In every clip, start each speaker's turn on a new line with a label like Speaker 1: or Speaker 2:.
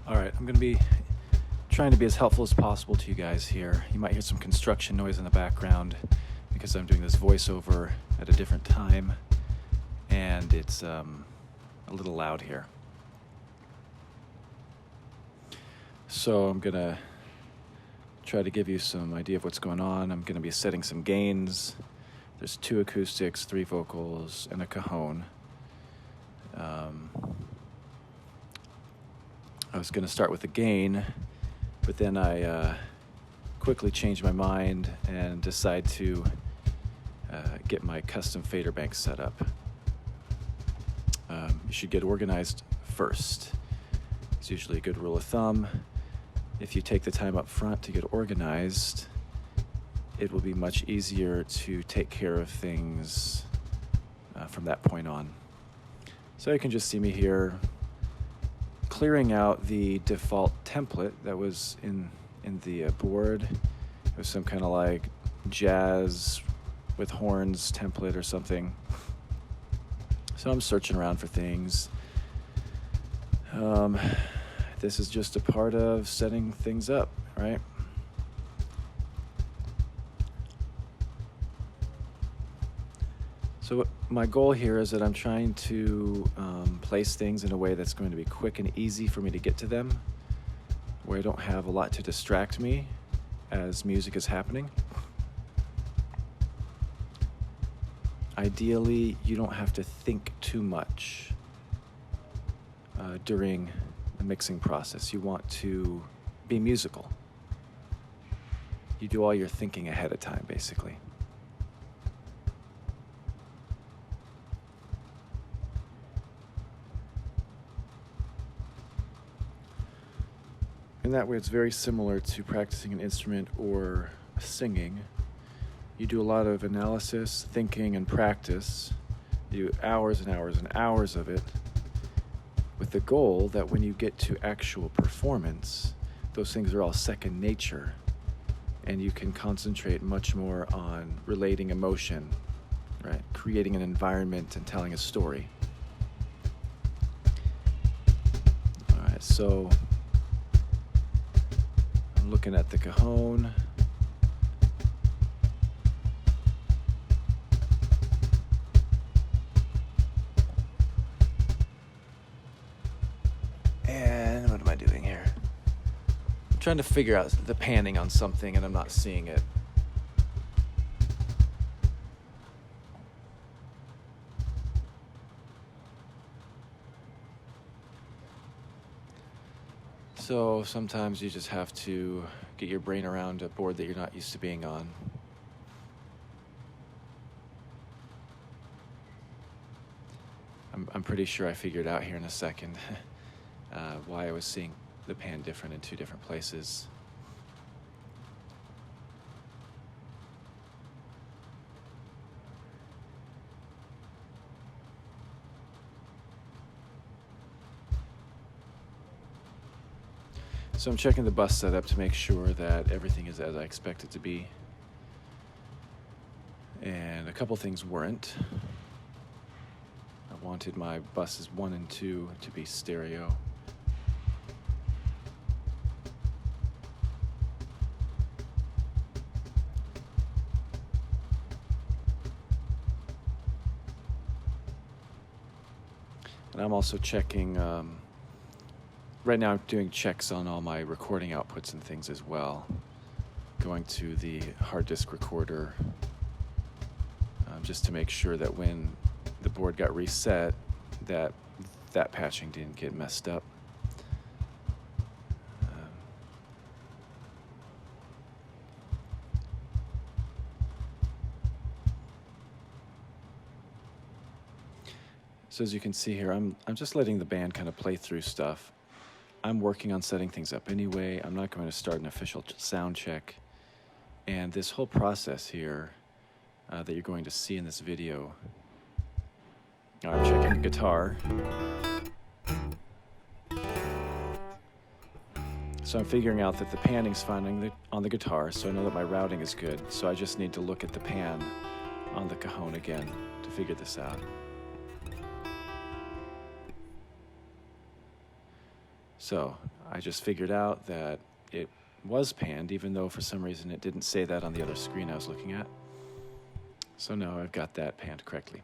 Speaker 1: Alright, I'm going to be trying to be as helpful as possible to you guys here. You might hear some construction noise in the background because I'm doing this voiceover at a different time, and it's a little loud here. So I'm going to try to give you some idea of what's going on. I'm going to be setting some gains. There's 2 acoustics, 3 vocals, and a cajon. I was going to start with the gain, but then I quickly changed my mind and decided to get my custom fader bank set up. You should get organized first. It's usually a good rule of thumb. If you take the time up front to get organized, it will be much easier to take care of things from that point on. So you can just see me here clearing out the default template that was in the board. It was some kind of like jazz with horns template or something. So I'm searching around for things. This is just a part of setting things up, right? So my goal here is that I'm trying to place things in a way that's going to be quick and easy for me to get to them, where I don't have a lot to distract me as music is happening. Ideally, you don't have to think too much during the mixing process. You want to be musical. You do all your thinking ahead of time, basically. In that way, it's very similar to practicing an instrument or singing. You do a lot of analysis, thinking, and practice. You do hours and hours and hours of it, with the goal that when you get to actual performance, those things are all second nature, and you can concentrate much more on relating emotion, right? Creating an environment and telling a story. All right, so I'm looking at the cajon. And what am I doing here? I'm trying to figure out the panning on something and I'm not seeing it. So sometimes you just have to get your brain around a board that you're not used to being on. I'm pretty sure I figured out here in a second why I was seeing the pan different in 2 different places. So I'm checking the bus setup to make sure that everything is as I expect it to be. And a couple things weren't. I wanted my buses 1 and 2 to be stereo. And I'm also checking, right now I'm doing checks on all my recording outputs and things as well. Going to the hard disk recorder just to make sure that when the board got reset, that patching didn't get messed up. So as you can see here, I'm just letting the band kind of play through stuff. I'm working on setting things up anyway. I'm not going to start an official sound check. And this whole process here that you're going to see in this video, I'm checking the guitar. So I'm figuring out that the panning's fine on the guitar, so I know that my routing is good. So I just need to look at the pan on the cajon again to figure this out. So I just figured out that it was panned, even though for some reason it didn't say that on the other screen I was looking at. So now I've got that panned correctly.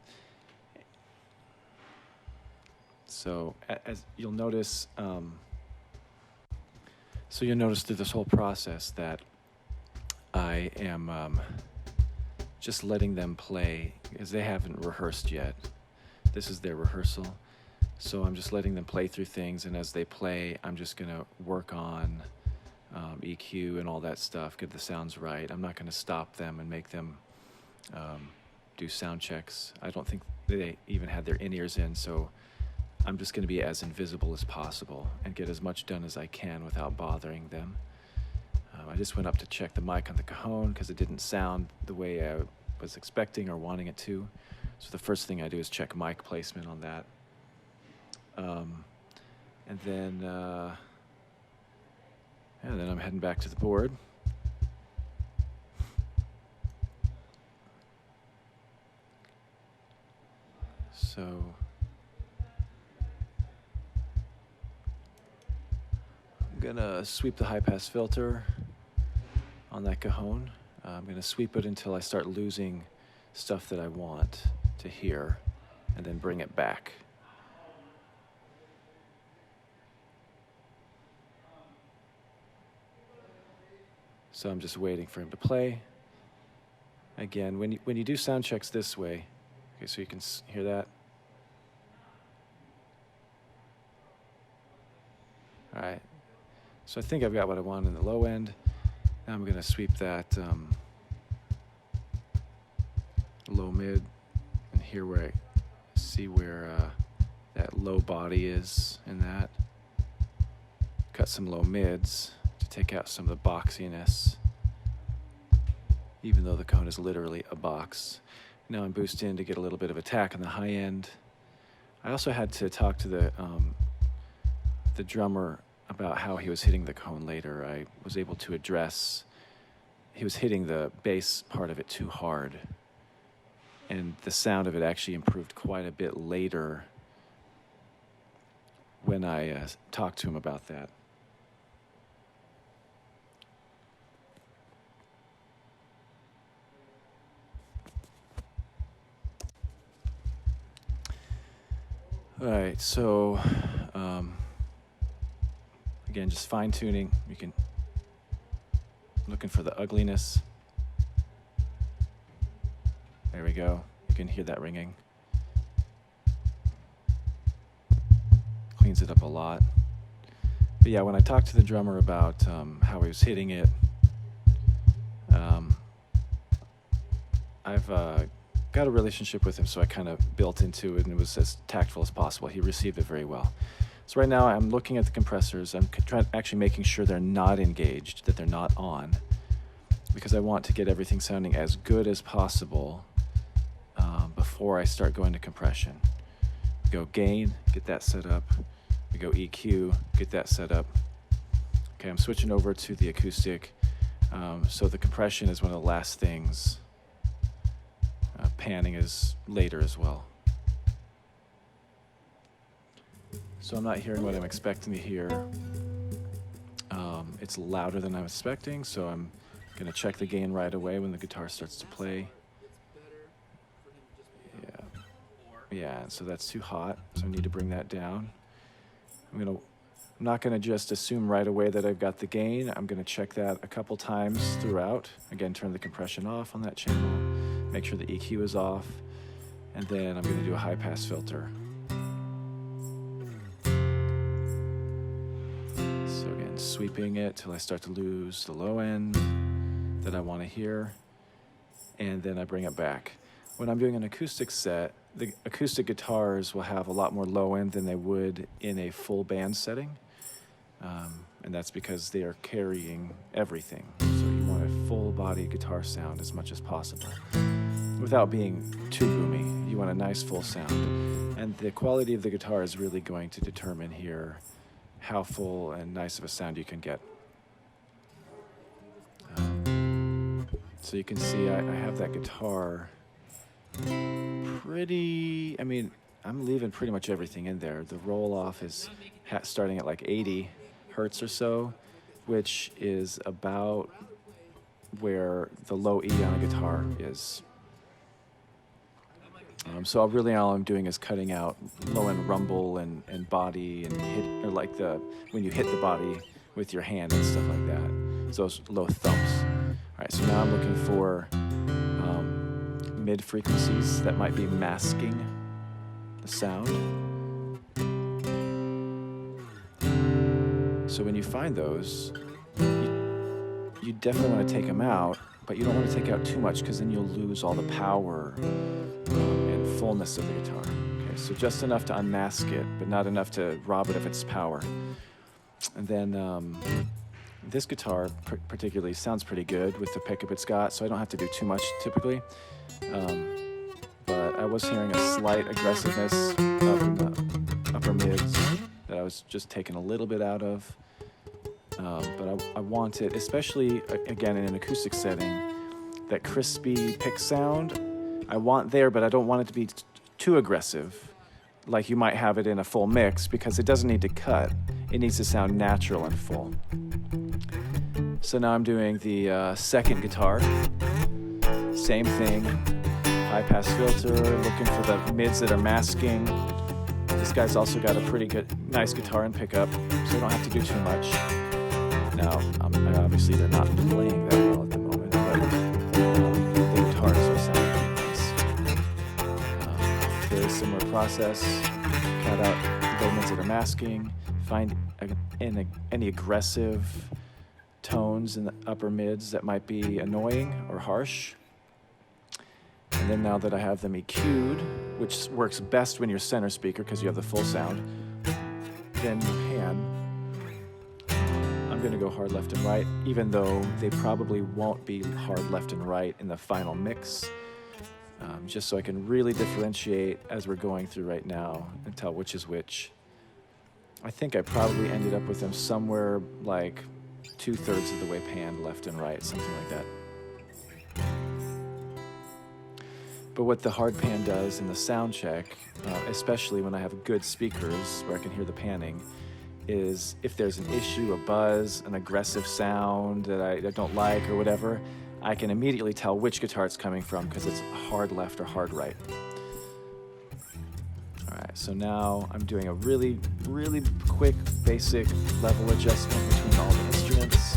Speaker 1: So as you'll notice, you'll notice through this whole process that I am just letting them play, because they haven't rehearsed yet. This is their rehearsal. So I'm just letting them play through things, and as they play, I'm just going to work on EQ and all that stuff, get the sounds right. I'm not going to stop them and make them do sound checks. I don't think they even had their in-ears in, so I'm just going to be as invisible as possible and get as much done as I can without bothering them. I just went up to check the mic on the cajon because it didn't sound the way I was expecting or wanting it to. So the first thing I do is check mic placement on that. And then I'm heading back to the board. So I'm gonna sweep the high pass filter on that cajon. I'm gonna sweep it until I start losing stuff that I want to hear, and then bring it back. So I'm just waiting for him to play. Again, when you do sound checks this way, okay, so you can hear that. All right, so I think I've got what I want in the low end. Now I'm gonna sweep that low mid and hear where I see where that low body is in that. Cut some low mids to take out some of the boxiness, even though the cone is literally a box. Now I'm boosting in to get a little bit of attack on the high end. I also had to talk to the drummer about how he was hitting the cone later. I was able to address, he was hitting the bass part of it too hard. And the sound of it actually improved quite a bit later when I talked to him about that. All right, so again, just fine tuning. You can, looking for the ugliness. There we go. You can hear that ringing. Cleans it up a lot. But yeah, when I talked to the drummer about how he was hitting it, I've got a relationship with him, so I kind of built into it, and it was as tactful as possible. He received it very well. So right now I'm looking at the compressors. I'm actually making sure they're not engaged, that they're not on, because I want to get everything sounding as good as possible before I start going to compression. We go gain, get that set up. We go EQ, get that set up. Okay, I'm switching over to the acoustic. So the compression is one of the last things. Panning is later as well. So I'm not hearing what I'm expecting to hear. It's louder than I'm expecting, so I'm going to check the gain right away when the guitar starts to play. Yeah, so that's too hot, so I need to bring that down. I'm not going to just assume right away that I've got the gain. I'm going to check that a couple times throughout. Again, turn the compression off on that channel, make sure the EQ is off, and then I'm going to do a high pass filter. So again, sweeping it till I start to lose the low end that I want to hear, and then I bring it back. When I'm doing an acoustic set, the acoustic guitars will have a lot more low end than they would in a full band setting. And that's because they are carrying everything. So you want a full body guitar sound as much as possible without being too boomy. You want a nice full sound. And the quality of the guitar is really going to determine here how full and nice of a sound you can get. So you can see I have that guitar pretty, I'm leaving pretty much everything in there. The roll off is starting at like 80 hertz or so, which is about where the low E on a guitar is. So really all I'm doing is cutting out low end rumble and body and hit, or like when you hit the body with your hand and stuff like that. So those low thumps. All right, so now I'm looking for mid frequencies that might be masking the sound. So when you find those, you definitely want to take them out, but you don't want to take out too much because then you'll lose all the power and fullness of the guitar. Okay, so just enough to unmask it, but not enough to rob it of its power. And then this guitar particularly sounds pretty good with the pickup it's got, so I don't have to do too much typically. But I was hearing a slight aggressiveness up in the upper mids that I was just taking a little bit out of. But I want it, especially again in an acoustic setting, that crispy pick sound I want there, but I don't want it to be too aggressive like you might have it in a full mix, because it doesn't need to cut. It needs to sound natural and full. So now I'm doing the second guitar. Same thing, high pass filter, looking for the mids that are masking. This guy's also got a pretty nice guitar and pickup, so I don't have to do too much. Now, obviously they're not playing that well at the moment, but the guitars are sounding pretty nice. Very similar process. Cut out the mids that are masking. Find any aggressive tones in the upper mids that might be annoying or harsh. And then now that I have them EQ'd, which works best when you're center speaker because you have the full sound, then you pan. I'm going to go hard left and right, even though they probably won't be hard left and right in the final mix, just so I can really differentiate as we're going through right now and tell which is which. I think I probably ended up with them somewhere like 2/3 of the way panned left and right, something like that. But what the hard pan does in the sound check, especially when I have good speakers where I can hear the panning, is if there's an issue, a buzz, an aggressive sound that I don't like or whatever, I can immediately tell which guitar it's coming from because it's hard left or hard right. All right, so now I'm doing a really, really quick, basic level adjustment between all the instruments,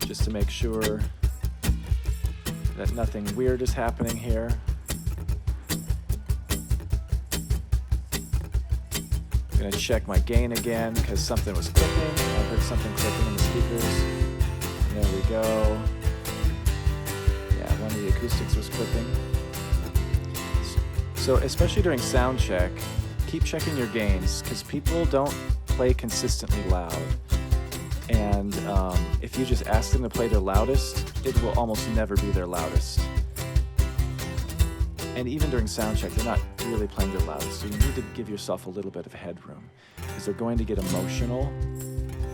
Speaker 1: just to make sure that nothing weird is happening here. I'm gonna check my gain again because something was clicking. I heard something clicking in the speakers. There we go. Yeah, one of the acoustics was clicking. So especially during sound check, keep checking your gains because people don't play consistently loud. And if you just ask them to play their loudest, it will almost never be their loudest. And even during sound check, they're not really playing their loudest, so you need to give yourself a little bit of headroom because they're going to get emotional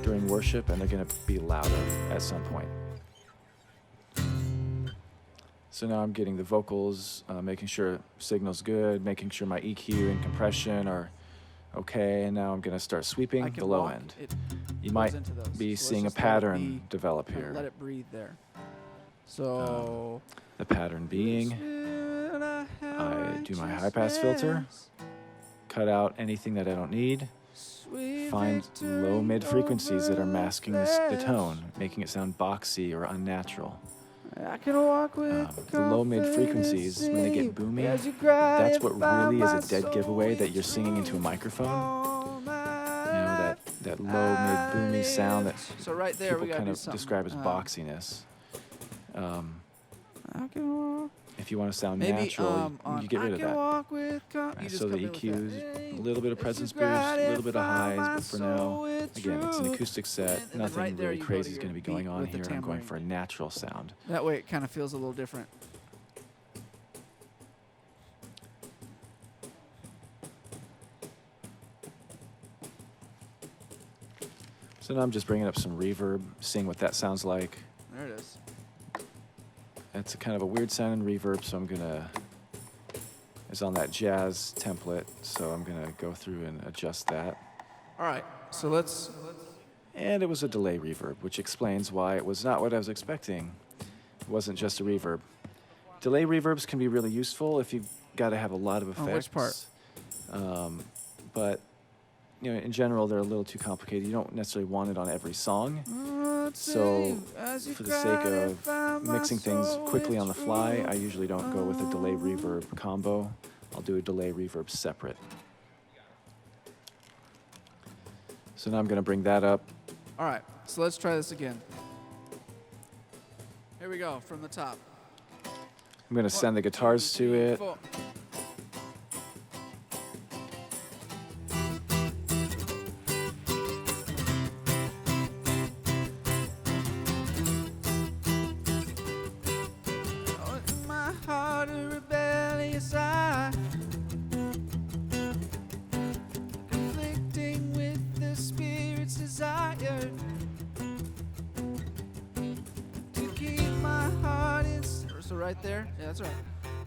Speaker 1: during worship and they're going to be louder at some point. So now I'm getting the vocals, making sure signal's good, making sure my EQ and compression are okay, and now I'm going to start sweeping the low end. You might be seeing a pattern develop here.
Speaker 2: Let it breathe there. So
Speaker 1: the pattern being, I do my high pass filter, cut out anything that I don't need, find low mid frequencies that are masking the tone, making it sound boxy or unnatural. The low mid frequencies, when they get boomy, that's what really is a dead giveaway that you're singing into a microphone. You know, that low mid boomy sound that people kind of describe as boxiness. If you want to sound natural, you get rid of that. Right, so the EQs, a little bit of presence boost, a little bit of highs, but for now, again, it's an acoustic set. Nothing really crazy is going to be going on here. I'm going for a natural sound.
Speaker 2: That way it kind of feels a little different.
Speaker 1: So now I'm just bringing up some reverb, seeing what that sounds like.
Speaker 2: There it is.
Speaker 1: It's a kind of a weird sound in reverb, so I'm gonna, it's on that jazz template, so I'm gonna go through and adjust that.
Speaker 2: All All right. So let's.
Speaker 1: And it was a delay reverb, which explains why it was not what I was expecting. It wasn't just a reverb. Delay reverbs can be really useful if you've got to have a lot of effects.
Speaker 2: Oh, which part?
Speaker 1: But you know, in general, they're a little too complicated. You don't necessarily want it on every song. So, for the sake of mixing things quickly on the fly, I usually don't go with a delay reverb combo. I'll do a delay reverb separate. So now I'm going to bring that up.
Speaker 2: All right. So let's try this again. Here we go from the top.
Speaker 1: I'm going to send the guitars to it.
Speaker 2: 4. Oh, in my heart a rebellious eye, conflicting with the spirit's desire to keep my heart in. So right there, yeah, that's right.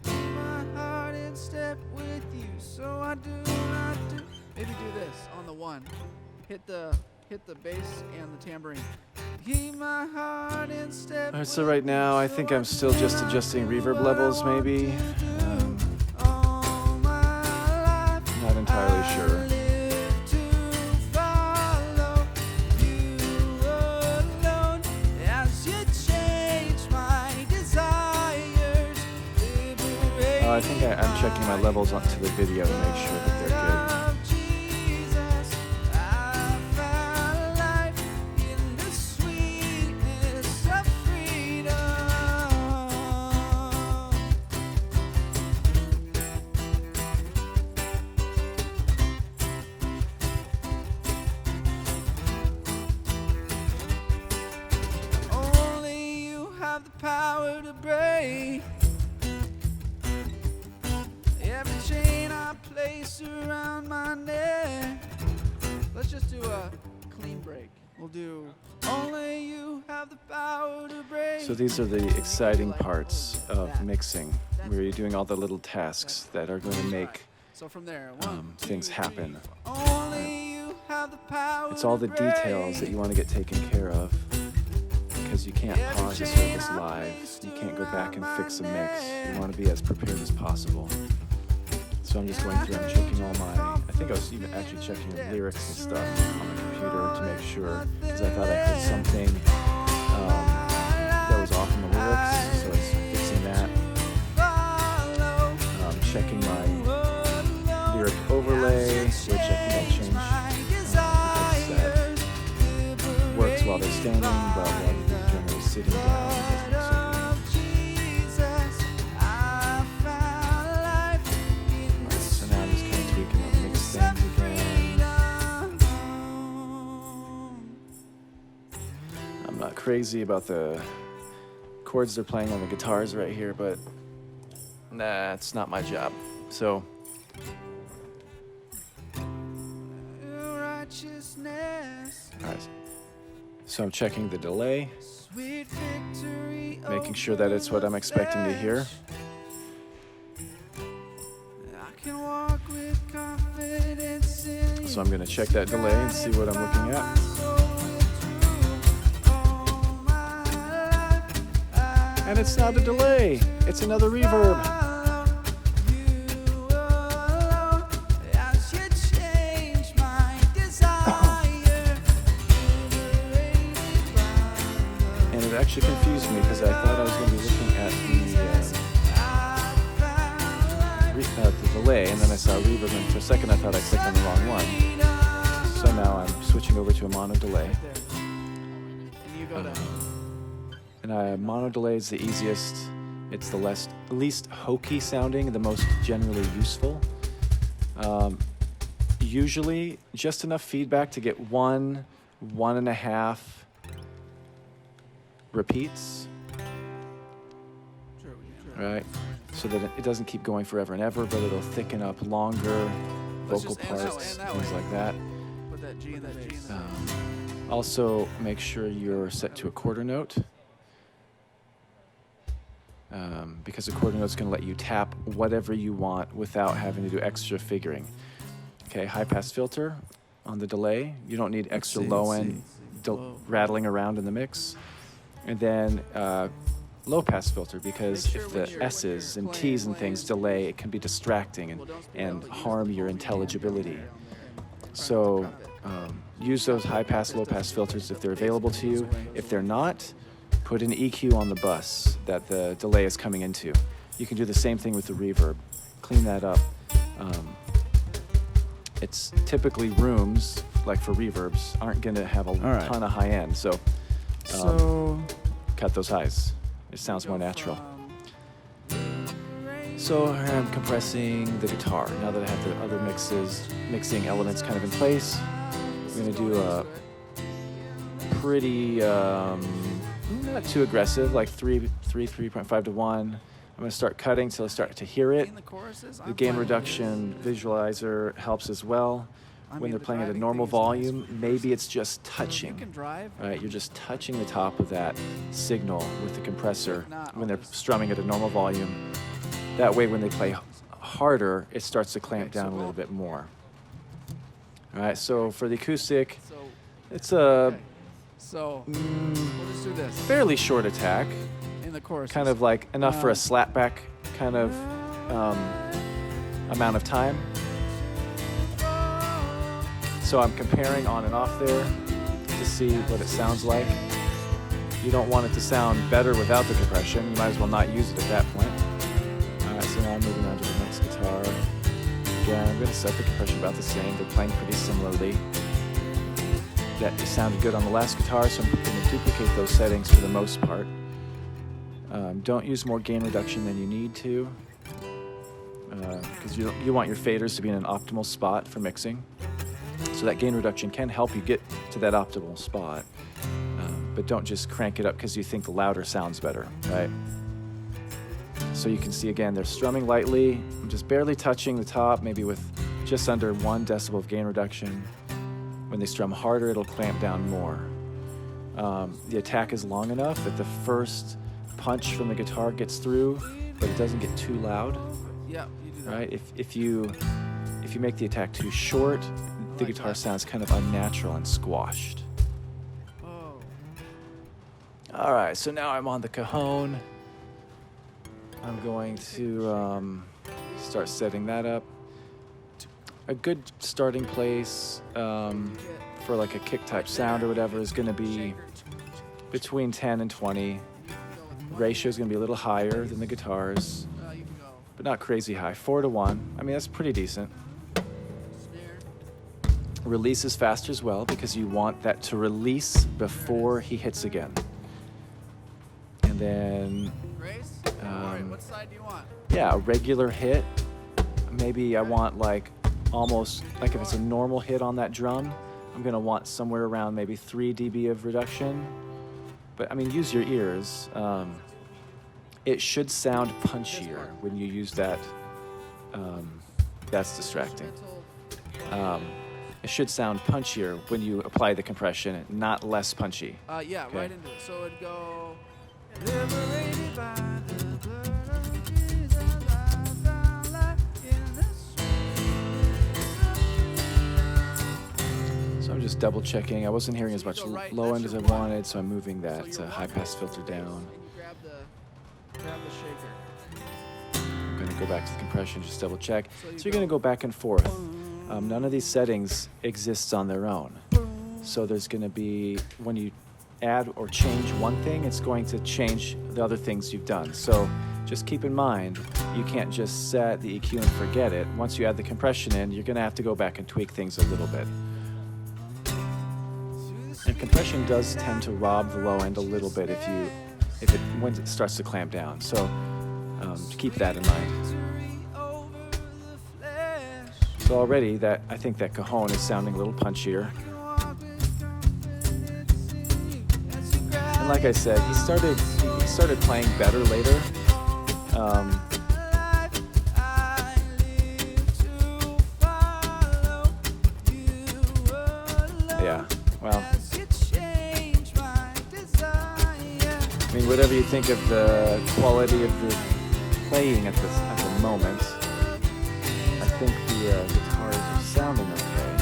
Speaker 2: Keep my heart in step with you, so I do not do. Maybe do this on the 1. Hit the bass and the tambourine. Keep my heart in step.
Speaker 1: All right, so right now I think I'm still just adjusting reverb levels, maybe. Not entirely sure. I think I'm checking my levels onto the video to make sure that they're good.
Speaker 2: Only you have the power to break every chain I place around my neck. Let's just do a clean break. We'll do only you have the power to break.
Speaker 1: So these are the exciting parts of mixing, where you're doing all the little tasks that are going to make
Speaker 2: So from there,
Speaker 1: things happen.
Speaker 2: only you have the power.
Speaker 1: It's all the details that you want to get taken care of, because you can't pause a service live. You can't go back and fix a mix. You want to be as prepared as possible. So I'm just going through and checking all my, I think I was even actually checking the lyrics and stuff on the computer to make sure, because I thought I heard something that was off in the lyrics, so I was fixing that. Checking my lyric overlay, which I think I'll change because that works while they're standing, but while they're generally sitting down, it doesn't look so good. I'm not crazy about the chords they're playing on the guitars right here, but that's not my job. So alright. So I'm checking the delay, making sure that it's what I'm expecting to hear. So I'm going to check that delay and see what I'm looking at. And it's not a delay, it's another reverb. And it actually confused me because I thought I was going to be looking at the delay, and then I saw reverb, and for a second I thought I clicked on the wrong one. So now I'm switching over to a mono delay. And mono delay is the easiest. It's the least hokey sounding, the most generally useful. Usually just enough feedback to get 1.5 repeats. Right? So that it doesn't keep going forever and ever, but it'll thicken up longer vocal parts, things like that.
Speaker 2: Put that G in the bass.
Speaker 1: Also, make sure you're set to a quarter note. Because a quarter note's going to let you tap whatever you want without having to do extra figuring. Okay, high pass filter, on the delay. You don't need extra
Speaker 2: see,
Speaker 1: low
Speaker 2: let's
Speaker 1: end
Speaker 2: see. Whoa.
Speaker 1: rattling around in the mix. And then low pass filter, because
Speaker 2: Make sure
Speaker 1: if
Speaker 2: when
Speaker 1: the
Speaker 2: you're
Speaker 1: S's and
Speaker 2: playing
Speaker 1: T's and things
Speaker 2: lanes,
Speaker 1: delay, it can be distracting
Speaker 2: well, don't
Speaker 1: and
Speaker 2: use
Speaker 1: harm
Speaker 2: the
Speaker 1: your
Speaker 2: whole
Speaker 1: intelligibility.
Speaker 2: hand down there.
Speaker 1: So
Speaker 2: Drop it.
Speaker 1: use those high pass, low pass filters if they're available to you. If they're not, put an EQ on the bus that the delay is coming into. You can do the same thing with the reverb. Clean that up. It's typically rooms, like for reverbs, aren't going to have a
Speaker 2: right.
Speaker 1: ton of high end. So
Speaker 2: So
Speaker 1: cut those highs. It sounds more natural. So here I'm compressing the guitar. Now that I have the other mixing elements kind of in place, I'm going to do a pretty, not too aggressive, like 3.5 to 1. I'm going to start cutting till I start to hear it. The gain reduction visualizer helps as well. When they're playing at a normal volume, maybe it's just touching. Right? You're just touching the top of that signal with the compressor when they're strumming at a normal volume. That way, when they play harder, it starts to clamp down a little bit more. All right, so for the acoustic, it's a
Speaker 2: we'll just do this
Speaker 1: fairly short attack,
Speaker 2: in the chorus.
Speaker 1: kind of like enough for a slapback kind of amount of time. So I'm comparing on and off there to see what it sounds like. You don't want it to sound better without the compression. You might as well not use it at that point. All right, so now I'm moving on to the next guitar. Again, I'm going to set the compression about the same. They're playing pretty similarly. That sounded good on the last guitar, so I'm going to duplicate those settings for the most part. Don't use more gain reduction than you need to, because you want your faders to be in an optimal spot for mixing. So that gain reduction can help you get to that optimal spot, but don't just crank it up because you think the louder sounds better, right? So you can see again, they're strumming lightly. I'm just barely touching the top, maybe with just under 1 decibel of gain reduction. When they strum harder, it'll clamp down more. The attack is long enough that the first punch from the guitar gets through, but it doesn't get too loud.
Speaker 2: Yeah, you do that.
Speaker 1: Right? If you make the attack too short, the guitar sounds kind of unnatural and squashed.
Speaker 2: Oh.
Speaker 1: All right, so now I'm on the cajon. I'm going to start setting that up. A good starting place for like a kick type sound or whatever is going to be between 10 and 20. Ratio is going to be a little higher than the guitars, but not crazy high. 4 to 1. I mean, that's pretty decent. Release is faster as well because you want that to release before he hits again. And then,
Speaker 2: What side do you want?
Speaker 1: yeah, a regular hit. Maybe I want like almost like if it's a normal hit on that drum, I'm gonna want somewhere around maybe 3 dB of reduction. But I mean, use your ears. It should sound punchier when you use that. That's distracting. It should sound punchier when you apply the compression, not less punchy.
Speaker 2: Yeah,
Speaker 1: Okay.
Speaker 2: right into it. So it'd go. Liberated by the blood of Jesus, I found life in the sweetness.
Speaker 1: So I'm just double checking. I wasn't hearing as much low end as I wanted, so I'm moving that high pass filter down.
Speaker 2: And you grab the shaker.
Speaker 1: I'm gonna go back to the compression, just double check. So you're gonna go back and forth. None of these settings exists on their own. So there's gonna be, when you add or change one thing, it's going to change the other things you've done. So just keep in mind, you can't just set the EQ and forget it. Once you add the compression in, you're gonna have to go back and tweak things a little bit. And compression does tend to rob the low end a little bit when it starts to clamp down. So keep that in mind. So already I think that cajon is sounding a little punchier. And like I said, he started playing better later. Yeah, well, I mean, whatever you think of the quality of the playing at the moment, I think the guitars are sounding okay.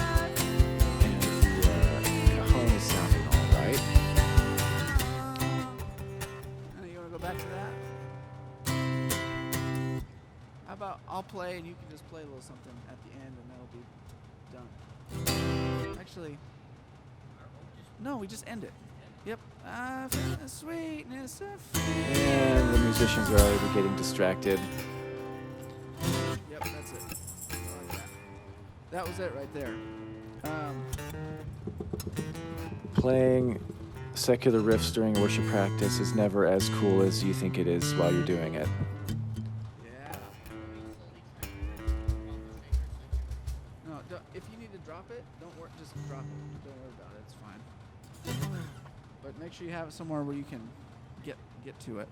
Speaker 2: that. How about I'll play and you can just play a little something at the end and that'll be done. Actually, no, we just end it. Yep. I feel the sweetness of freedom.
Speaker 1: And the musicians are already getting distracted.
Speaker 2: Yep, that's it. I like that. That was it right there.
Speaker 1: Playing secular riffs during worship practice is never as cool as you think it is while you're doing it.
Speaker 2: Yeah. No, if you need to drop it, don't worry. Just drop it. Don't worry about it. It's fine. But make sure you have it somewhere where you can get to it.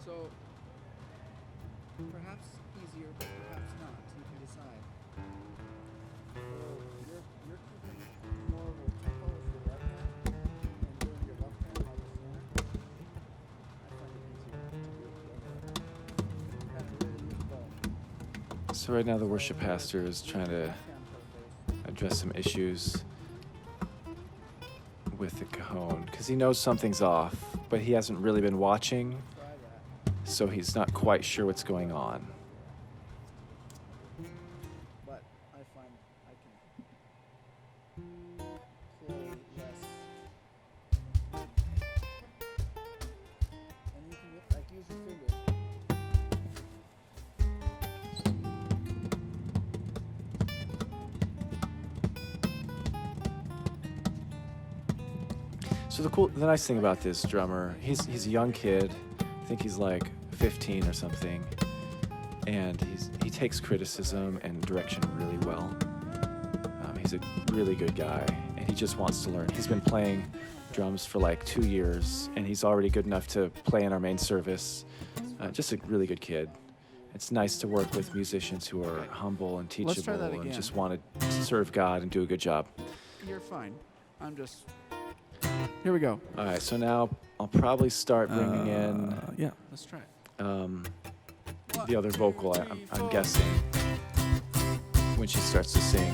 Speaker 2: So perhaps easier, but perhaps not. You can decide. So you're keeping more of a tempo with your right hand and doing your left hand on the snare. I find it easier to do it the other way. Kind of really use both.
Speaker 1: So right now the worship pastor is trying to address some issues with the cajon because he knows something's off, but he hasn't really been watching, so he's not quite sure what's going on.
Speaker 2: But I find I can play less. And you can like use your finger.
Speaker 1: So the nice thing about this drummer, he's a young kid. I think he's like 15 or something, and he takes criticism and direction really well. He's a really good guy, and he just wants to learn. He's been playing drums for like 2 years, and he's already good enough to play in our main service. Just a really good kid. It's nice to work with musicians who are humble and
Speaker 2: Let's try
Speaker 1: teachable
Speaker 2: that
Speaker 1: and
Speaker 2: again.
Speaker 1: just want to serve God and do a good job.
Speaker 2: You're fine. I'm just. Here we go.
Speaker 1: All right, so now I'll probably start bringing in
Speaker 2: Yeah, let's try it.
Speaker 1: the other vocal, I'm guessing, when she starts to sing.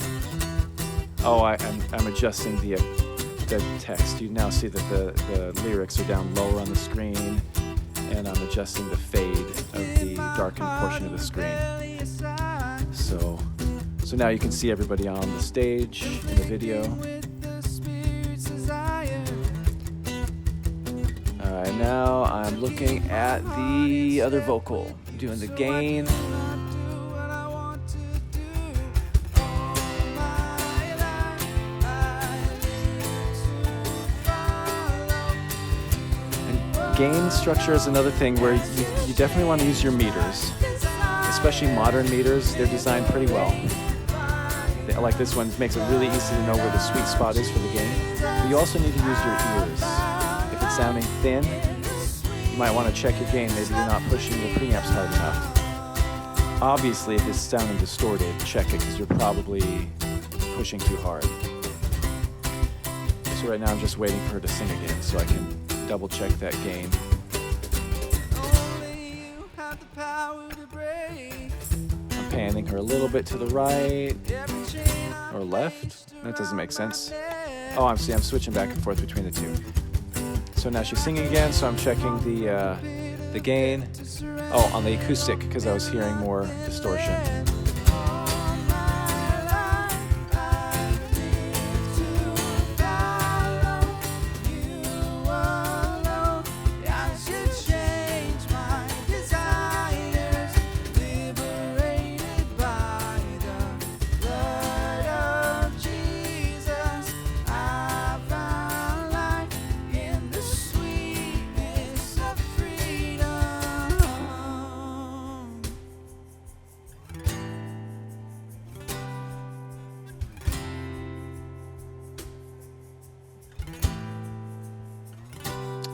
Speaker 1: Oh, I'm adjusting the text. You now see that the lyrics are down lower on the screen, and I'm adjusting the fade of the darkened portion of the screen. So now you can see everybody on the stage in the video. And now I'm looking at the other vocal, doing the gain. And gain structure is another thing where you definitely want to use your meters, especially modern meters. They're designed pretty well. Like this one makes it really easy to know where the sweet spot is for the gain. But you also need to use your ears. If it's sounding thin, you might want to check your gain. Maybe you're not pushing the preamps hard enough. Obviously, if it's sounding distorted, check it because you're probably pushing too hard. So right now I'm just waiting for her to sing again so I can double check that gain. I'm panning her a little bit to the right or left. That doesn't make sense. Oh, I'm switching back and forth between the two. So now she's singing again, so I'm checking the gain. Oh, on the acoustic, because I was hearing more distortion.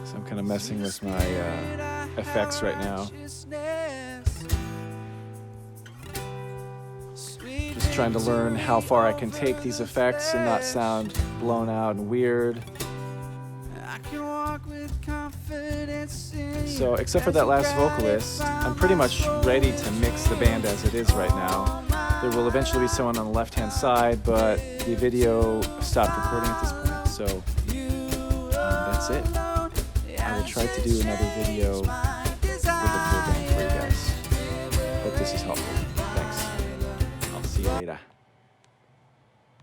Speaker 1: So I'm kind of messing with my effects right now. Just trying to learn how far I can take these effects and not sound blown out and weird. So except for that last vocalist, I'm pretty much ready to mix the band as it is right now. There will eventually be someone on the left-hand side, but the video stopped recording at this point. So that's it. I will try to do another video